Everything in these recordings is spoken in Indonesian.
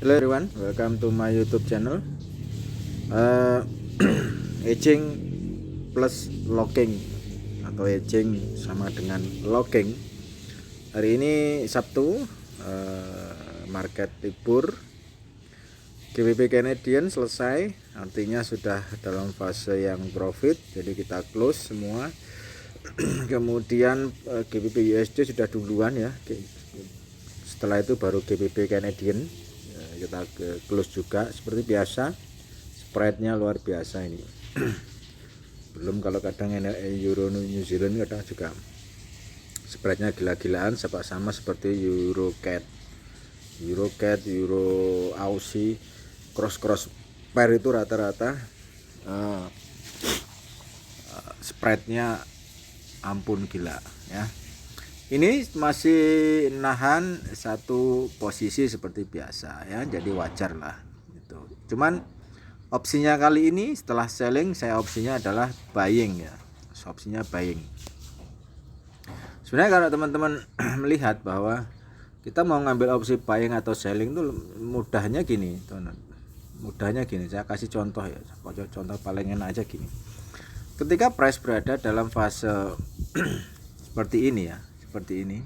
Hello everyone, welcome to my YouTube channel. uh, Hedging plus locking atau hedging sama dengan locking. Hari ini Sabtu, market libur. GBP Canadian selesai, artinya sudah dalam fase yang profit, jadi kita close semua. Kemudian GBP USD sudah duluan ya. Setelah itu baru GBP Canadian. Kita close juga seperti biasa. Spreadnya luar biasa ini. Belum kalau kadang Euro New Zealand kadang juga spreadnya gila-gilaan, sama seperti Euro CAD, Euro Aussie, cross pair itu rata-rata spreadnya ampun gila ya. Ini masih nahan satu posisi seperti biasa ya, jadi wajar lah gitu. Cuman opsinya kali ini setelah selling, saya opsinya adalah buying ya. Opsinya buying. Sebenarnya kalau teman-teman melihat bahwa kita mau ngambil opsi buying atau selling itu mudahnya gini, teman-teman. Mudahnya gini, saya kasih contoh ya. Contoh paling enak aja gini. Ketika price berada dalam fase seperti ini ya, seperti ini.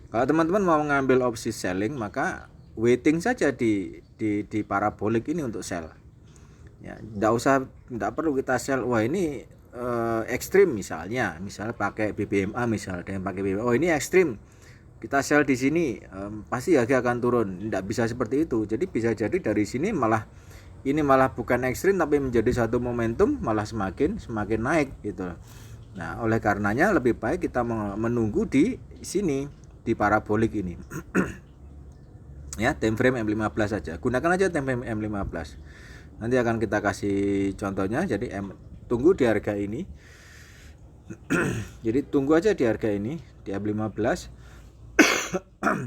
Kalau teman-teman mau ngambil opsi selling, maka waiting saja di parabolik ini untuk sell. Ya, tidak perlu kita sell. Wah ini ekstrim misalnya pakai BBMA, misalnya ada yang pakai BBMA. Oh ini ekstrim, kita sell di sini pasti harga akan turun. Tidak bisa seperti itu. Jadi bisa jadi dari sini malah bukan ekstrim tapi menjadi satu momentum, malah semakin naik gitu. Nah, oleh karenanya lebih baik kita menunggu di sini, di parabolik ini. Ya, time frame M15 saja. Gunakan aja time frame M15. Nanti akan kita kasih contohnya. Jadi tunggu di harga ini. Jadi tunggu aja di harga ini, di M15.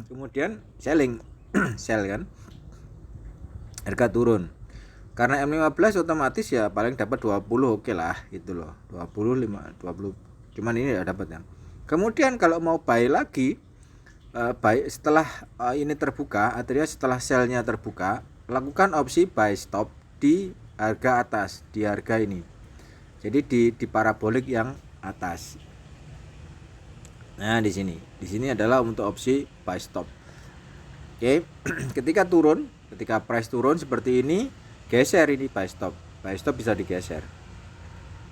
Kemudian selling. Sell kan. Harga turun. Karena M15 otomatis ya paling dapat 20, oke lah gitu loh. 20. Cuman ini ya dapat ya. Kemudian kalau mau buy lagi, buy setelah ini terbuka, artinya setelah sell-nya terbuka, lakukan opsi buy stop di harga atas, di harga ini. Jadi di parabolik yang atas. Nah, di sini adalah untuk opsi buy stop. Oke, ketika price turun seperti ini, geser ini buy stop bisa digeser.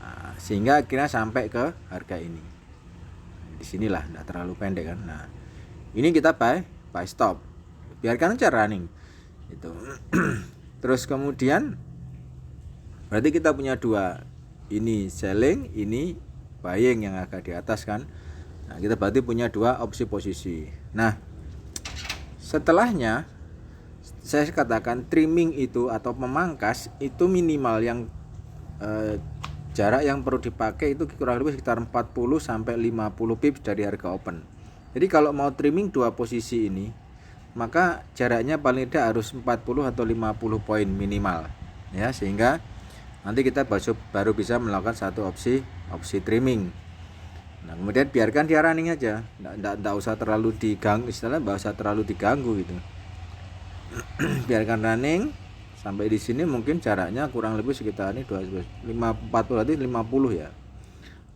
Nah, sehingga akhirnya sampai ke harga ini. Disinilah, tidak terlalu pendek kan. Nah, ini kita buy stop, biarkan aja running itu. Terus kemudian berarti kita punya dua, ini selling, ini buying yang agak di atas kan. Nah, kita berarti punya dua opsi posisi. Nah, setelahnya saya katakan trimming itu atau memangkas itu minimal yang jarak yang perlu dipakai itu kurang lebih sekitar 40 sampai 50 pips dari harga open. Jadi kalau mau trimming dua posisi ini, maka jaraknya paling tidak harus 40 atau 50 poin minimal ya, sehingga nanti kita baru bisa melakukan satu opsi trimming. Nah, kemudian biarkan dia running aja, enggak usah terlalu diganggu, istilahnya enggak usah terlalu diganggu gitu. Biarkan running sampai di sini, mungkin jaraknya kurang lebih sekitar ini 40 berarti 50 ya.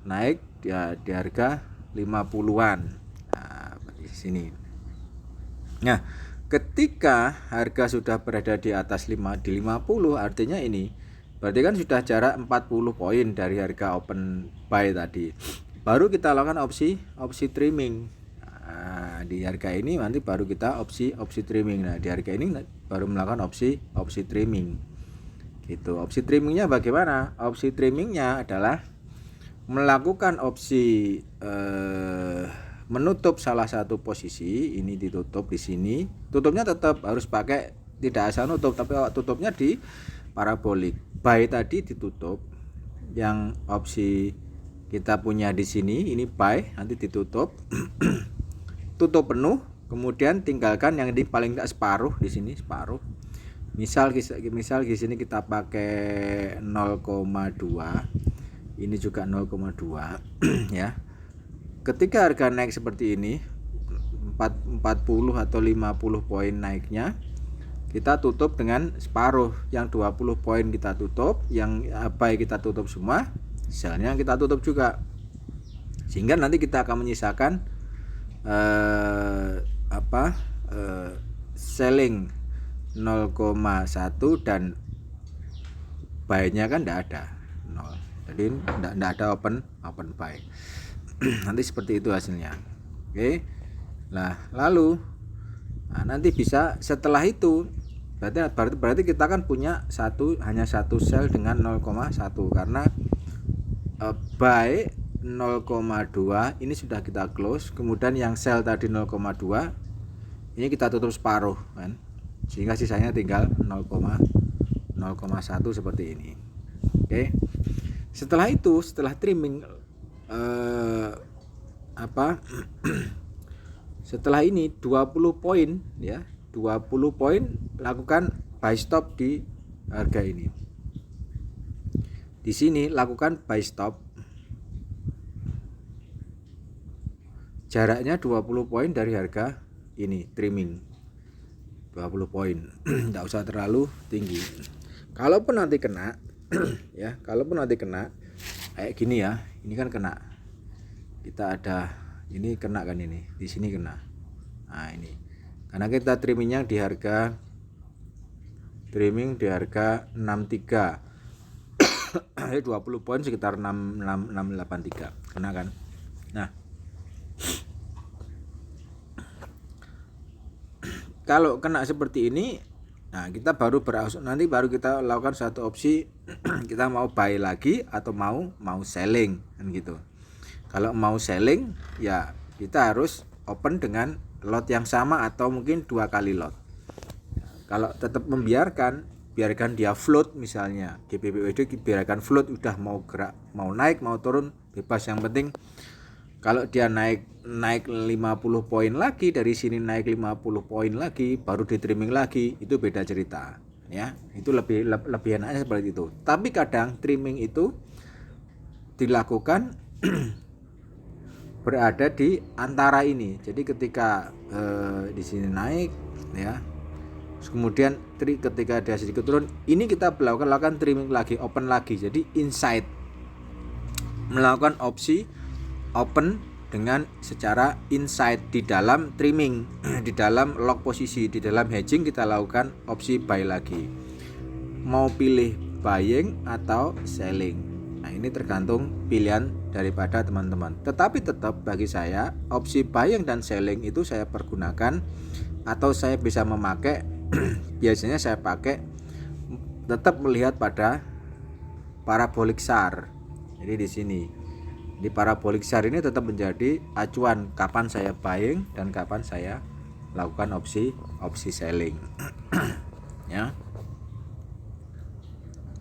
Naik ya di harga 50-an. Nah, di sini. Nah, ketika harga sudah berada di atas di 50, artinya ini berarti kan sudah jarak 40 poin dari harga open buy tadi. Baru kita lakukan opsi trimming. Nah, di harga ini nanti baru kita opsi trimming. Nah, di harga ini baru melakukan opsi trimming. Gitu. Opsi trimmingnya bagaimana? Opsi trimmingnya adalah melakukan opsi menutup salah satu posisi, ini ditutup di sini. Tutupnya tetap harus pakai, tidak asal nutup, tapi tutupnya di parabolik. Buy tadi ditutup. Yang opsi kita punya di sini, ini buy, nanti ditutup. Tutup penuh, kemudian tinggalkan yang di paling enggak separuh di sini, separuh. Misal di sini kita pakai 0,2. Ini juga 0,2 ya. Ketika harga naik seperti ini, 40 atau 50 poin naiknya, kita tutup dengan separuh, yang 20 poin kita tutup, yang buy kita tutup semua, selnya kita tutup juga, sehingga nanti kita akan menyisakan selling 0,1 dan buy-nya kan tidak ada 0, jadi tidak ada open buy. Nanti seperti itu hasilnya. Oke. Nah, lalu nanti bisa setelah itu berarti kita kan punya hanya satu sel dengan 0,1 karena buy 0,2 ini sudah kita close, kemudian yang sel tadi 0,2 ini kita tutup separuh kan, sehingga sisanya tinggal 0,1 seperti ini. Oke. Setelah itu, setelah trimming setelah ini 20 poin ya, 20 poin lakukan buy stop di harga ini. Di sini lakukan buy stop. Jaraknya 20 poin dari harga ini, trimming 20 poin. Tidak usah terlalu tinggi. Kalaupun nanti kena ya, kalaupun nanti kena kayak gini ya, ini kan kena. Kita ada ini kena kan, ini di sini kena. Nah, ini karena kita trimming di harga 63. 20 poin sekitar 6683 kena kan. Nah, kalau kena seperti ini, nah kita nanti baru kita lakukan satu opsi kita mau buy lagi atau mau selling kan gitu. Kalau mau selling ya kita harus open dengan lot yang sama atau mungkin 2 kali lot. Kalau tetap biarkan dia float, misalnya GBPUSD biarkan float, udah mau gerak, mau naik mau turun bebas, yang penting kalau dia naik 50 poin lagi, dari sini naik 50 poin lagi baru di trimming lagi, itu beda cerita ya. Itu lebih enaknya seperti itu. Tapi kadang trimming itu dilakukan berada di antara ini. Jadi ketika di sini naik ya, kemudian ketika dia sedikit turun, ini kita lakukan trimming lagi, open lagi. Jadi inside melakukan opsi open dengan secara inside di dalam trimming, di dalam lock posisi, di dalam hedging kita lakukan opsi buy lagi. Mau pilih buying atau selling. Nah, ini tergantung pilihan daripada teman-teman. Tetapi tetap bagi saya opsi buying dan selling itu saya pergunakan, atau saya bisa memakai biasanya saya pakai tetap melihat pada parabolic SAR. Jadi di sini di parabolic SAR ini tetap menjadi acuan kapan saya buying dan kapan saya lakukan opsi selling. Ya.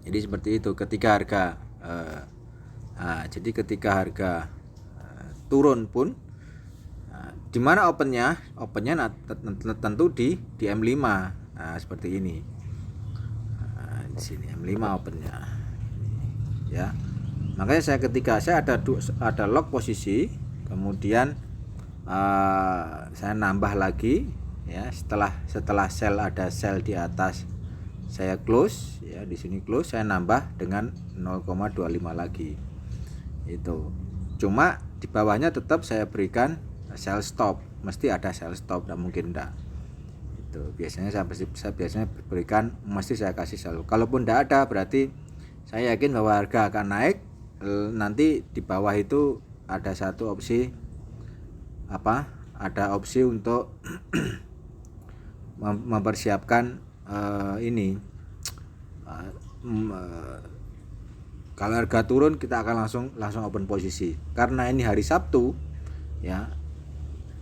Jadi seperti itu ketika harga jadi ketika harga turun pun di mana opennya tentu di M5. Nah, seperti ini. Di sini M5 opennya. Ya. Makanya ketika saya ada lock posisi, kemudian saya nambah lagi ya, setelah sell, ada sell di atas, saya close ya, di sini close, saya nambah dengan 0,25 lagi. Itu. Cuma di bawahnya tetap saya berikan sell stop, mesti ada sell stop, tidak mungkin enggak. Itu biasanya saya biasanya berikan, mesti saya kasih sell. Kalaupun tidak ada, berarti saya yakin bahwa harga akan naik. Nanti di bawah itu ada satu opsi ada opsi untuk mempersiapkan ini kalau harga turun kita akan langsung open posisi. Karena ini hari Sabtu ya,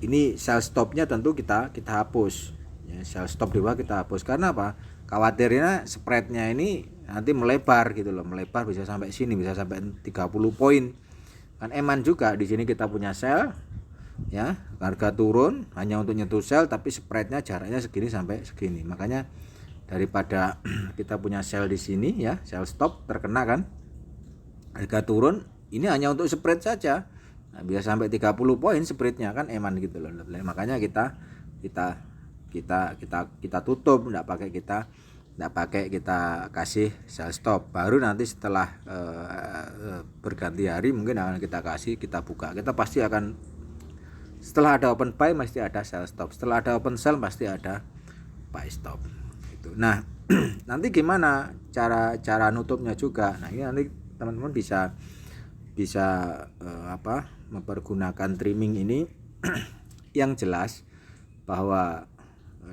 ini sell stopnya tentu kita hapus ya, sell stop di bawah kita hapus. Karena apa? Khawatirnya spreadnya ini nanti melebar gitu loh, melebar bisa sampai sini, bisa sampai 30 poin. Kan eman juga di sini kita punya sell ya, harga turun hanya untuk nyentuh sell, tapi spreadnya jaraknya segini sampai segini. Makanya daripada kita punya sell di sini ya, sell stop terkena kan, harga turun ini hanya untuk spread saja, nah, bisa sampai 30 poin spreadnya, kan eman gitu loh. Makanya kita kita tutup, enggak pakai kita kasih sell stop. Baru nanti setelah berganti hari mungkin akan kita buka. Kita pasti akan, setelah ada open buy pasti ada sell stop, setelah ada open sell pasti ada buy stop gitu. Nah nanti gimana cara nutupnya juga. Nah ini nanti teman-teman bisa mempergunakan trimming ini yang jelas bahwa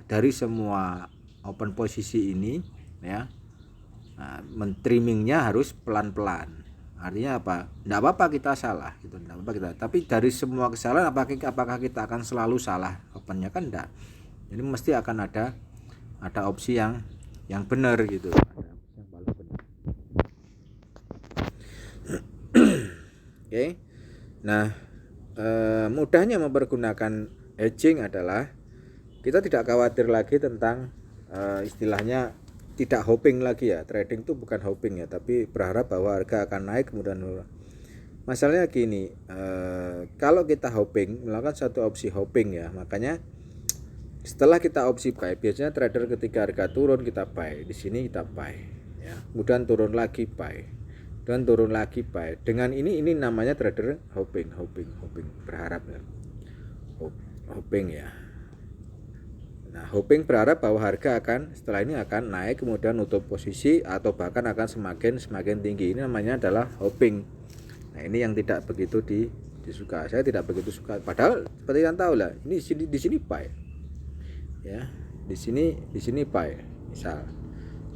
dari semua open posisi ini ya, men-trimmingnya harus pelan-pelan. Artinya apa? Enggak apa-apa kita salah gitu, enggak apa-apa kita. Tapi dari semua kesalahan apakah kita akan selalu salah opennya? Kan enggak. Jadi mesti akan ada opsi yang benar gitu. Ada opsi yang paling benar. Oke. Nah, mudahnya mempergunakan hedging adalah kita tidak khawatir lagi tentang istilahnya tidak hopping lagi ya. Trading itu bukan hopping ya, tapi berharap bahwa harga akan naik kemudian turun. Masalahnya gini, kalau kita hopping, melakukan satu opsi hopping ya, makanya setelah kita opsi buy, biasanya trader ketika harga turun kita buy, di sini kita buy ya, kemudian turun lagi buy, dan turun lagi buy. Dengan ini namanya trader hopping, berharap ya, hopping ya. Nah, hopping berharap bahwa harga akan setelah ini akan naik kemudian nutup posisi atau bahkan akan semakin tinggi. Ini namanya adalah hopping. Nah, ini yang tidak begitu disuka. Saya tidak begitu suka. Padahal seperti yang tahu lah, ini di sini buy. Ya, di sini buy. Misal.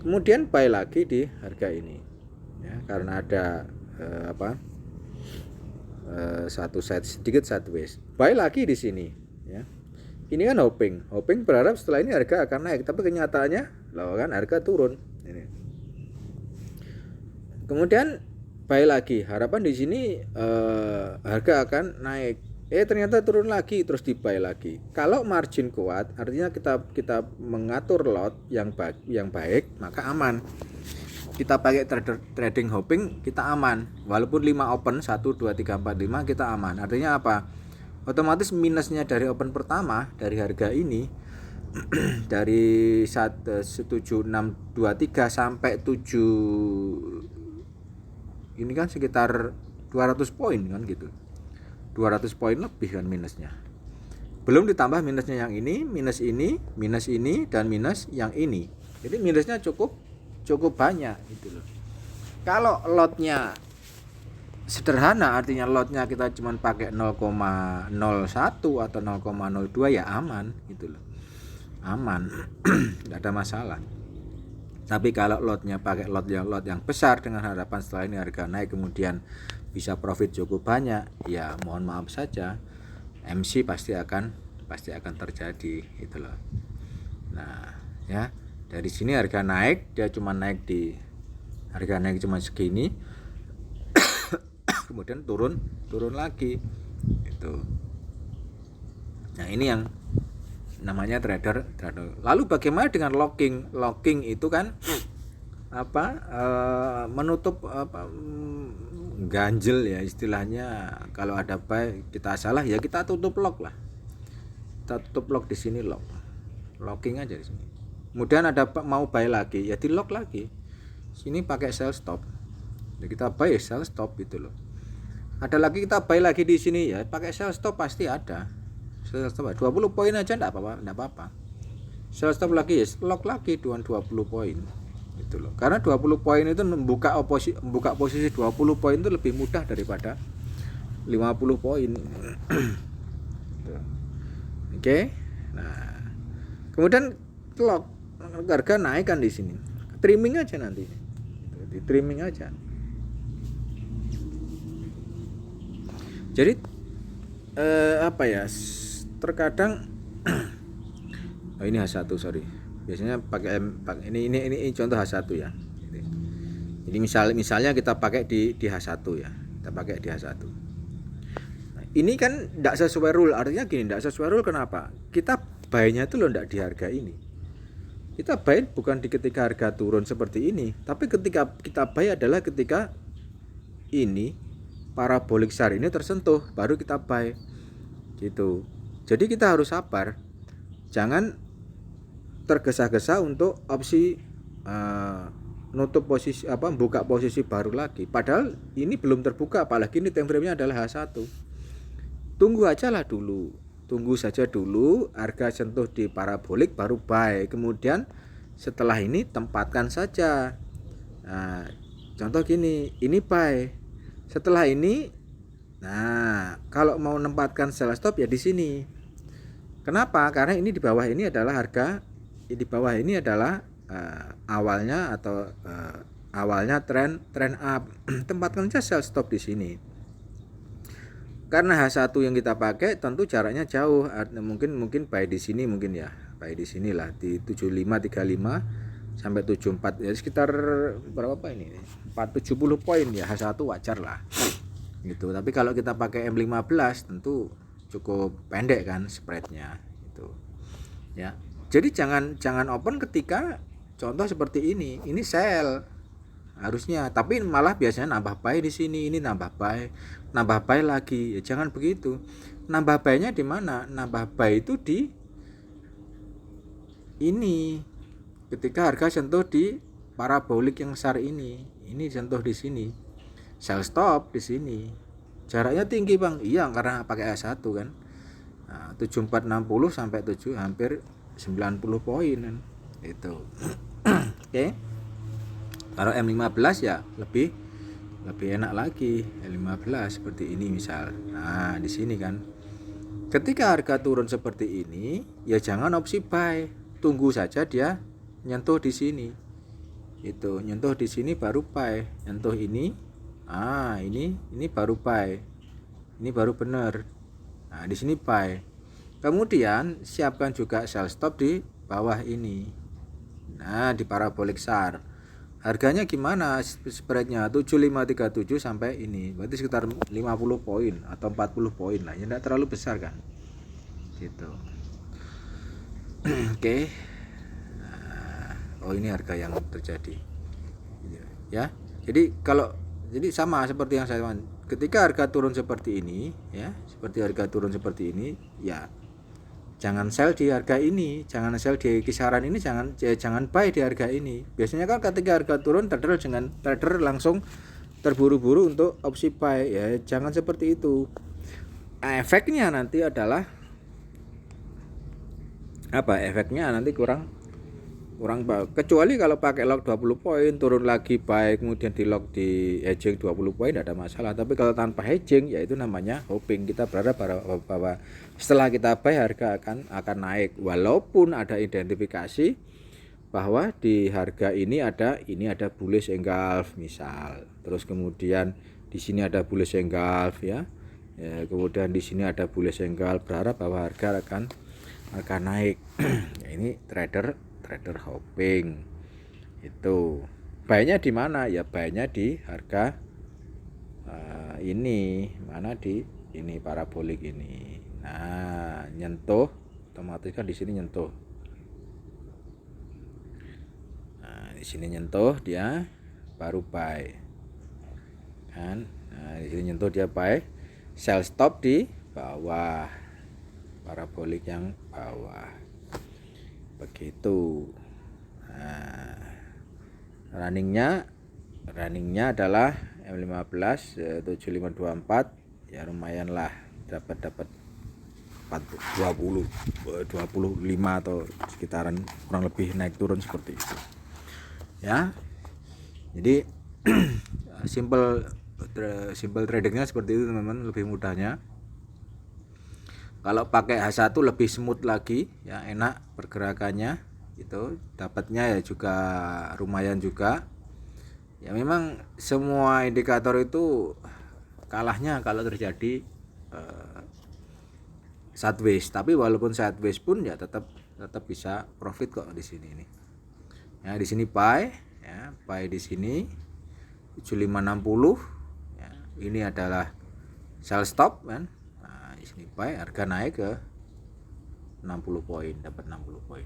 Kemudian buy lagi di harga ini. Ya, karena ada satu side sedikit sideways. Buy lagi di sini, ya. Ini kan hopping berharap setelah ini harga akan naik, tapi kenyataannya loh kan harga turun. Ini. Kemudian buy lagi, harapan di sini harga akan naik. Ternyata turun lagi, terus di buy lagi. Kalau margin kuat, artinya kita mengatur lot yang baik, maka aman. Kita pakai trading hopping, kita aman. Walaupun 5 open 1 2 3 4 5 kita aman. Artinya apa? Otomatis minusnya dari open pertama dari harga ini dari 7623 sampai 7 ini kan sekitar 200 poin kan gitu. 200 poin lebih kan minusnya. Belum ditambah minusnya yang ini, minus ini dan minus yang ini. Jadi minusnya cukup banyak gitu loh. Kalau lotnya sederhana, artinya lotnya kita cuma pakai 0,01 atau 0,02 ya aman gitu loh, aman. Nggak ada masalah. Tapi kalau lotnya pakai lot yang besar dengan harapan setelah ini harga naik kemudian bisa profit cukup banyak, ya mohon maaf saja, MC pasti akan terjadi gitu loh. Nah ya, dari sini harga naik, dia cuma naik cuma segini, kemudian turun lagi gitu. Nah ini yang namanya trader. Lalu bagaimana dengan locking? Locking itu kan menutup ganjel ya istilahnya. Kalau ada buy kita salah ya kita tutup lock lah. Kita tutup lock di sini, locking aja di sini. Kemudian ada mau buy lagi ya di lock lagi. Sini pakai sell stop. Jadi kita buy sell stop gitu loh. Ada lagi kita buy lagi di sini ya pakai sell stop pasti ada. Sell stop 20 poin aja enggak apa-apa. Sell stop lagi ya lock lagi 20 poin. Gitu loh. Karena 20 poin itu membuka posisi 20 poin itu lebih mudah daripada 50 poin. Oke. Nah, kemudian lock harga naik kan di sini. Trimming aja nanti. Di trimming aja. Jadi terkadang ini H1 sorry. Biasanya pakai ini contoh H1 ya. Jadi misalnya kita pakai di H1 ya. Kita pakai di H1. Nah, ini kan enggak sesuai rule. Artinya gini, enggak sesuai rule kenapa? Kita buy-nya itu loh enggak di harga ini. Kita buy bukan di ketika harga turun seperti ini, tapi ketika kita buy adalah ketika ini parabolic SAR ini tersentuh baru kita buy gitu. Jadi kita harus sabar, jangan tergesa-gesa untuk opsi nutup posisi buka posisi baru lagi, padahal ini belum terbuka, apalagi ini time frame-nya adalah H1. Tunggu saja dulu harga sentuh di parabolik baru buy, kemudian setelah ini tempatkan saja. Nah, contoh gini, ini buy, setelah ini kalau mau nempatkan sell stop ya di sini. Kenapa? Karena ini di bawah ini adalah harga, di bawah ini adalah awalnya tren up. Tempatkan saja sell stop di sini. Karena H1 yang kita pakai tentu jaraknya jauh. Mungkin buy di sini, mungkin ya. Buy di sinilah di 7535 sampai 74, ya sekitar berapa ini? 470 poin ya, H1 wajar lah. Gitu. Tapi kalau kita pakai M15 tentu cukup pendek kan spreadnya gitu. Ya. Jadi jangan open ketika contoh seperti ini sell harusnya, tapi malah biasanya nambah buy di sini, ini nambah buy lagi. Ya jangan begitu. Nambah buy-nya di mana? Nambah buy itu di ini. Ketika harga sentuh di parabolik yang besar ini sentuh di sini. Sell stop di sini. Jaraknya tinggi, Bang. Iya, karena pakai H1 kan. 7460 sampai 7 hampir 90 poin kan. Itu. Oke. Kalau M15 ya lebih enak lagi. M15 seperti ini misal. Nah, di sini kan. Ketika harga turun seperti ini, ya jangan opsi buy. Tunggu saja dia nyentuh di sini. Itu, nyentuh di sini baru buy. Nyentuh ini. Ini baru buy. Ini baru benar. Nah, di sini buy. Kemudian siapkan juga sell stop di bawah ini. Nah, di parabolik SAR. Harganya gimana spreadnya? 7537 sampai ini. Berarti sekitar 50 poin atau 40 poin lah. Ya enggak terlalu besar kan. Gitu. Oke. Ini harga yang terjadi. Ya. Jadi sama seperti yang saya bilang. Ketika harga turun seperti ini, ya, ya jangan sell di harga ini, jangan sell di kisaran ini, jangan buy di harga ini. Biasanya kan ketika harga turun trader langsung terburu-buru untuk opsi buy, ya jangan seperti itu. Efeknya nanti adalah efeknya nanti kurang kecuali kalau pakai lock 20 poin turun lagi buy, kemudian di lock di hedging 20 poin tidak ada masalah. Tapi kalau tanpa hedging ya itu namanya hoping. Kita berharap bahwa setelah kita buy harga akan naik, walaupun ada identifikasi bahwa di harga ini ada bullish engulf misal. Terus kemudian di sini ada bullish engulf ya. Kemudian di sini ada bullish engulf, berharap bahwa harga akan naik. Ya, ini trader hoping. Itu buy-nya di mana? Ya buy-nya di harga ini, mana di ini parabolik ini. Nah, nyentuh otomatis kan di sini nyentuh. Nah, di sini nyentuh dia baru buy. Kan? Nah, di sini nyentuh dia buy. Sell stop di bawah. Parabolik yang bawah. Begitu. Nah, runningnya adalah M15 7524, ya lumayan lah dapat 25 atau sekitaran, kurang lebih naik turun seperti itu ya. Jadi simple tradingnya seperti itu teman-teman, lebih mudahnya. Kalau pakai H1 lebih smooth lagi ya, enak pergerakannya gitu, dapatnya ya juga lumayan juga. Ya memang semua indikator itu kalahnya kalau terjadi sideways, tapi walaupun sideways pun ya tetap bisa profit kok di sini nih. Ya di sini buy di sini 7560 ya. Ini adalah sell stop kan. Sini buy, harga naik ke 60 poin, dapat 60 poin.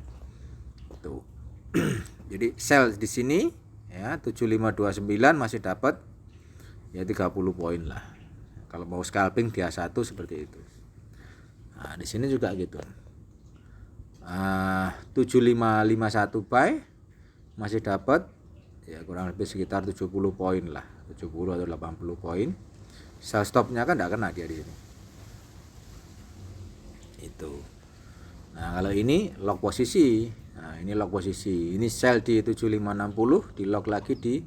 Tuh. Jadi sell di sini ya 7529 masih dapat ya 30 poin lah. Kalau mau scalping dia satu seperti itu. Nah, di sini juga gitu. 7551 buy masih dapat ya kurang lebih sekitar 70 poin lah, 70 atau 80 poin. Sell stopnya kan enggak kena dia di sini. Itu. Nah, kalau ini lock posisi. Nah, ini lock posisi. Ini sell di 7560, di lock lagi di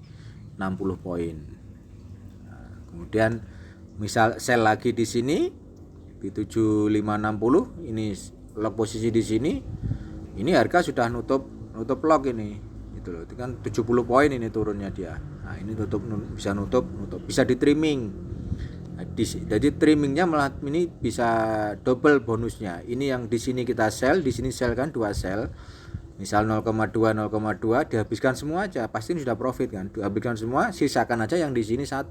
60 poin. Nah, kemudian misal sell lagi di sini di 7560, ini lock posisi di sini. Ini harga sudah nutup lock ini. Itu loh. Itu kan 70 poin ini turunnya dia. Nah, ini bisa nutup, bisa di trimming. Jadi trimmingnya malah ini bisa double bonusnya. Ini yang di sini kita sell, di sini sell kan 2 sell. Misal 0,2 dihabiskan semua aja, pasti ini sudah profit kan. Dihabiskan semua, sisakan aja yang di sini 1.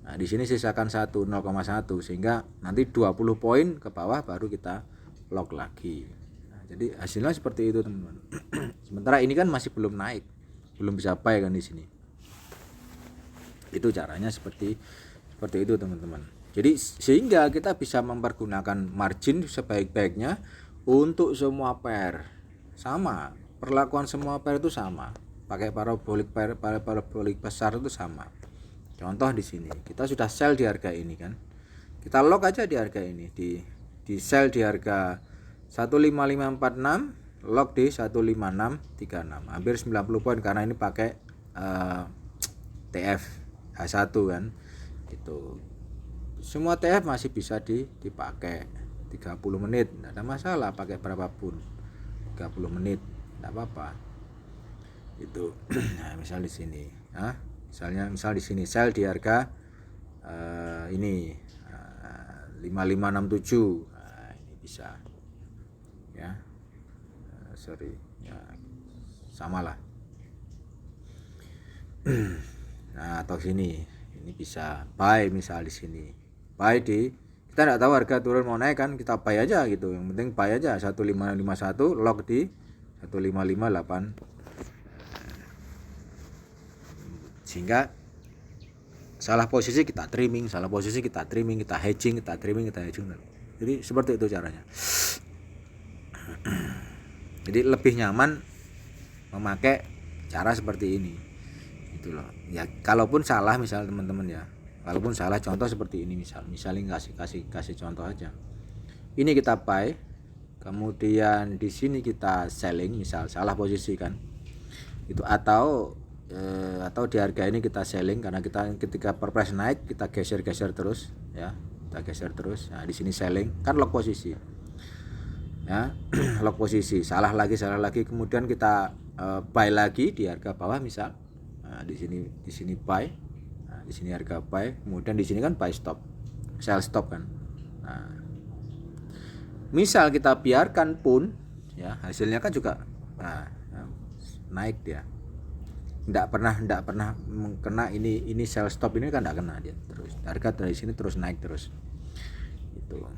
Nah, di sini sisakan 1 0,1 sehingga nanti 20 poin ke bawah baru kita lock lagi. Nah, jadi hasilnya seperti itu, teman-teman. Sementara ini kan masih belum naik. Belum bisa buy kan di sini. Itu caranya seperti itu, teman-teman. Jadi sehingga kita bisa mempergunakan margin sebaik-baiknya untuk semua pair. Sama, perlakuan semua pair itu sama. Pakai parabolik besar itu sama. Contoh di sini, kita sudah sell di harga ini kan. Kita lock aja di harga ini, di sell di harga 15546, lock di 15636. Hampir 90 poin karena ini pakai TF H1 kan. Itu semua TF masih bisa dipakai 30 menit, tidak ada masalah pakai berapapun, 30 menit tidak apa-apa. Itu nah, misal di sini misal di sini sell di harga ini 5567. Nah, ini bisa ya, ya samalah. Nah, atau sini ini bisa buy, misal di sini buy di, kita tidak tahu harga turun mau naik kan, kita buy aja gitu, yang penting buy aja 1551, lock di 1558, sehingga salah posisi kita trimming, kita hedging, jadi seperti itu caranya. Jadi lebih nyaman memakai cara seperti ini. Loh. Ya kalaupun salah misal teman-teman ya, kalaupun salah contoh seperti ini, misalnya kasih contoh aja. Ini kita buy, kemudian di sini kita selling, misal salah posisi kan. Itu atau di harga ini kita selling karena kita ketika per price naik kita geser terus ya. Kita geser terus. Nah, di sini selling kan lock posisi. Ya, lock posisi, salah lagi kemudian kita buy lagi di harga bawah misal. Nah, di sini buy, nah, di sini harga buy, kemudian di sini kan buy stop, sell stop kan. Nah, misal kita biarkan pun, ya hasilnya kan juga naik dia. Tidak pernah kena ini sell stop ini kan tidak kena dia terus. Harga dari sini terus naik terus. Itu.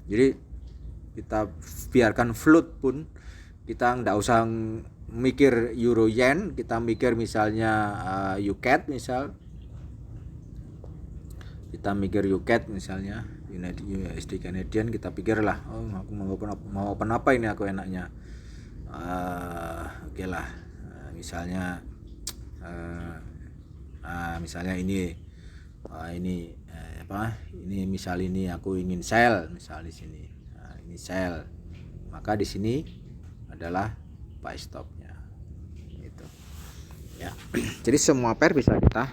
Jadi kita biarkan float pun kita tidak usah mikir euro yen, kita mikir misalnya UCAD misal, kita mikir UCAD misalnya USD Canadian, kita pikirlah aku mau open apa ini aku enaknya, oke lah, misalnya misalnya ini ini misal ini aku ingin sell misal di sini, ini sell, maka di sini adalah buy stopnya gitu ya. Jadi semua pair bisa kita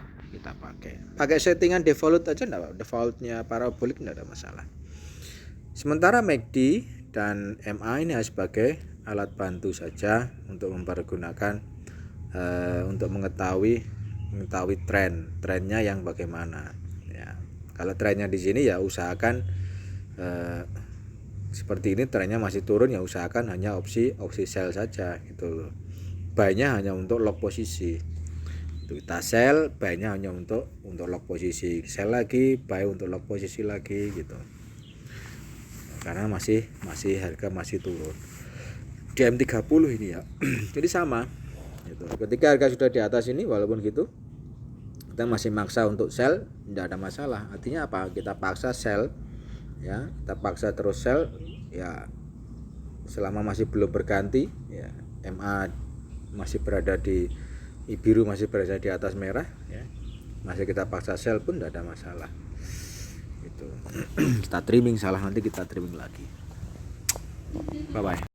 pakai settingan default aja, enggak, defaultnya parabolik enggak ada masalah. Sementara MACD dan MA ini sebagai alat bantu saja untuk mempergunakan untuk mengetahui trennya yang bagaimana ya. Kalau trennya di sini ya usahakan seperti ini, trennya masih turun ya usahakan hanya opsi sell saja gitu. Buy-nya hanya untuk lock posisi. Kita sell, buy-nya hanya untuk lock posisi. Sell lagi, buy untuk lock posisi lagi gitu. Karena masih harga masih turun. Di M30 ini ya. Jadi sama gitu. Ketika harga sudah di atas ini walaupun gitu kita masih maksa untuk sell, tidak ada masalah. Artinya apa? Kita paksa sell ya, kita paksa terus sell ya, selama masih belum berganti ya, MA masih berada di biru, masih berada di atas merah ya, masih kita paksa sell pun tidak ada masalah itu. Kita trimming salah, nanti kita trimming lagi. Bye bye.